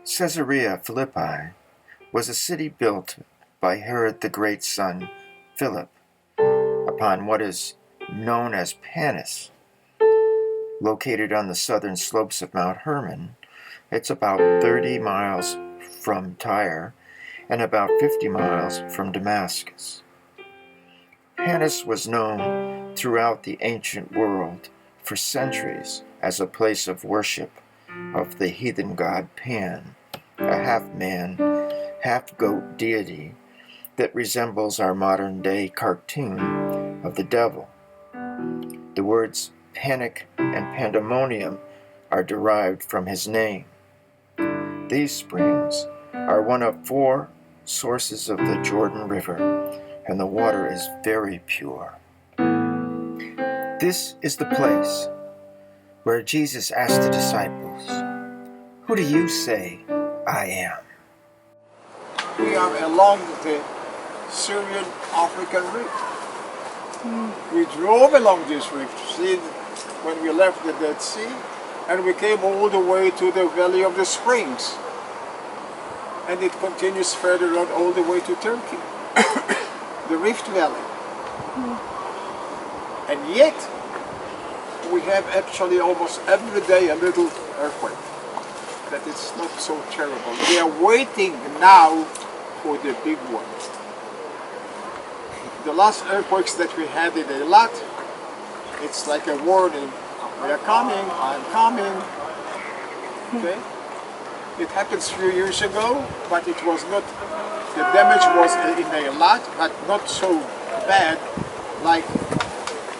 Caesarea Philippi was a city built by Herod the Great's son, Philip, upon what is known as Panis. Located on the southern slopes of Mount Hermon, it's about 30 miles from Tyre and about 50 miles from Damascus. Panis was known throughout the ancient world for centuries as a place of worship of the heathen god Pan, a half-man, half-goat deity that resembles our modern-day cartoon of the devil. The words panic and pandemonium are derived from his name. These springs are one of 4 sources of the Jordan River, and the water is very pure. This is the place where Jesus asked the disciples, "Who do you say I am?" We are along the Syrian African rift. We drove along this rift, see, when we left the Dead Sea, and we came all the way to the Valley of the Springs. And it continues further on all the way to Turkey, the Rift Valley. And yet, we have actually almost every day a little earthquake. That it's not so terrible. We are waiting now for the big one. The last earthquakes that we had in Eilat, it's like a warning. We are coming, I'm coming. Okay? It happened 3 years ago, but it was not, the damage was in Eilat, but not so bad like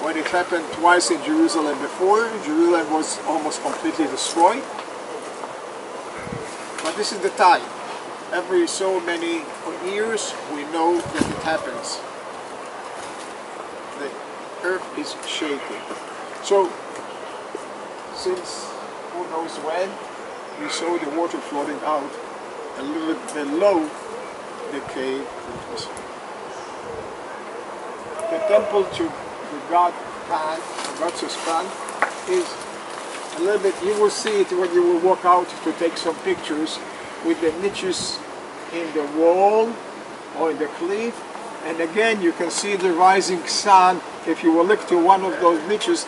when it happened twice in Jerusalem before. Jerusalem was almost completely destroyed. But this is the time. Every so many years we know that it happens. The earth is shaking. So, since who knows when, we saw the water flooding out a little bit below the cave. The temple to the god Pan, God's Pan, is a little bit, you will see it when you will walk out to take some pictures with the niches in the wall or in the cliff. And again, you can see the rising sun. If you will look to one of those niches,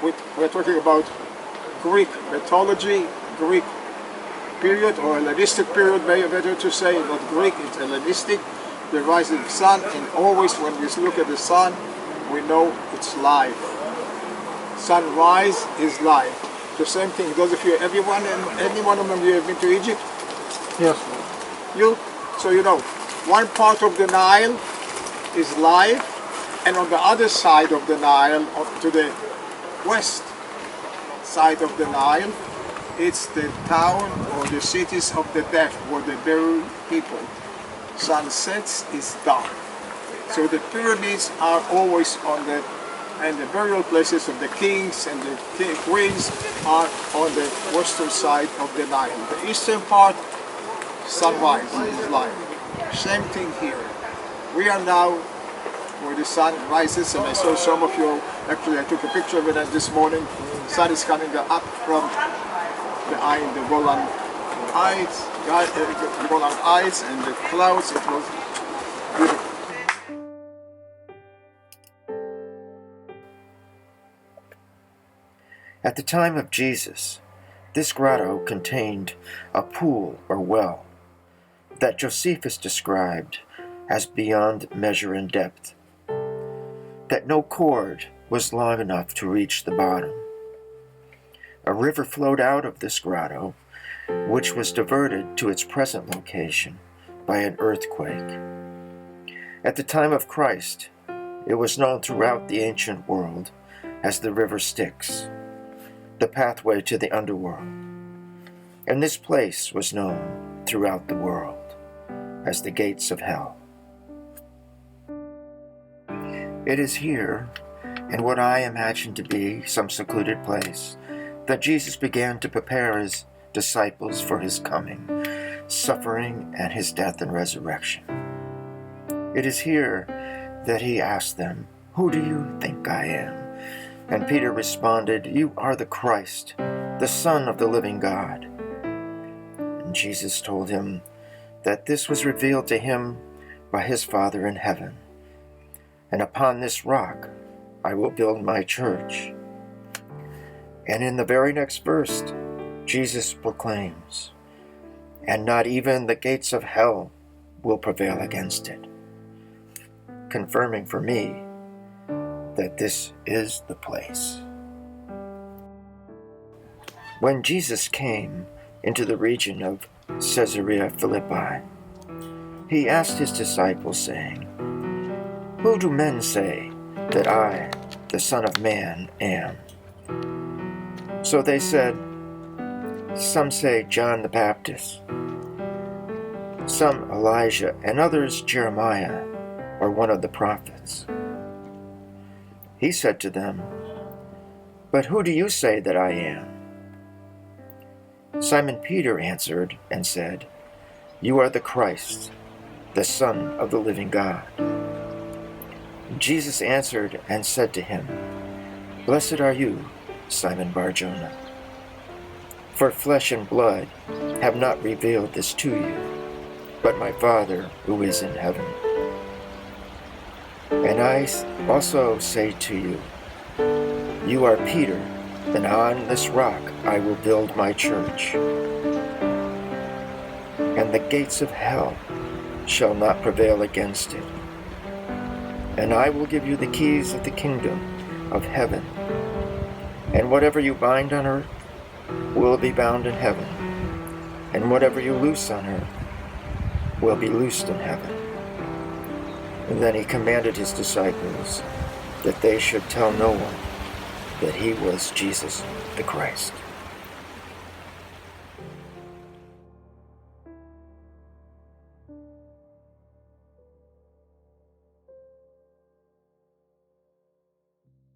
we're talking about Greek mythology, Greek period, or Hellenistic period, better to say, not Greek, it's Hellenistic, the rising sun, and always when we look at the sun, we know it's life. Sunrise is life. The same thing, those of you, everyone, and any one of them, you have been to Egypt? Yes. So you know, one part of the Nile is life, and on the other side of the Nile, to the west side of the Nile, it's the town or the cities of the dead, where they bury people. Sun sets, is dark. So the pyramids are always on the, and the burial places of the kings and the queens are on the western side of the Nile. The eastern part, sunrise is life. Same thing here. We are now where the sun rises, and I saw some of you, actually I took a picture of it this morning. The sun is coming up from the Golan Heights and the clouds. It was beautiful. At the time of Jesus, this grotto contained a pool or well that Josephus described as beyond measure in depth, that no cord was long enough to reach the bottom. A river flowed out of this grotto, which was diverted to its present location by an earthquake. At the time of Christ, it was known throughout the ancient world as the river Styx, the pathway to the underworld. And this place was known throughout the world as the gates of hell. It is here, in what I imagine to be some secluded place, that Jesus began to prepare his disciples for his coming, suffering, and his death and resurrection. It is here that he asked them, "Who do you think I am?" And Peter responded, "You are the Christ, the Son of the living God." And Jesus told him that this was revealed to him by his Father in heaven. And upon this rock I will build my church. And in the very next verse, Jesus proclaims, and not even the gates of hell will prevail against it, confirming for me that this is the place. When Jesus came into the region of Caesarea Philippi, he asked his disciples, saying, "Who do men say that I, the Son of Man, am?" So they said, "Some say John the Baptist, some Elijah, and others Jeremiah or one of the prophets." He said to them, "But who do you say that I am?" Simon Peter answered and said, "You are the Christ, the Son of the living God." Jesus answered and said to him, "Blessed are you, Simon Bar-Jonah, for flesh and blood have not revealed this to you, but my Father who is in heaven. And I also say to you, you are Peter, and on this rock I will build my church, and the gates of hell shall not prevail against it. And I will give you the keys of the kingdom of heaven, and whatever you bind on earth will be bound in heaven, and whatever you loose on earth will be loosed in heaven." And then he commanded his disciples that they should tell no one that he was Jesus the Christ.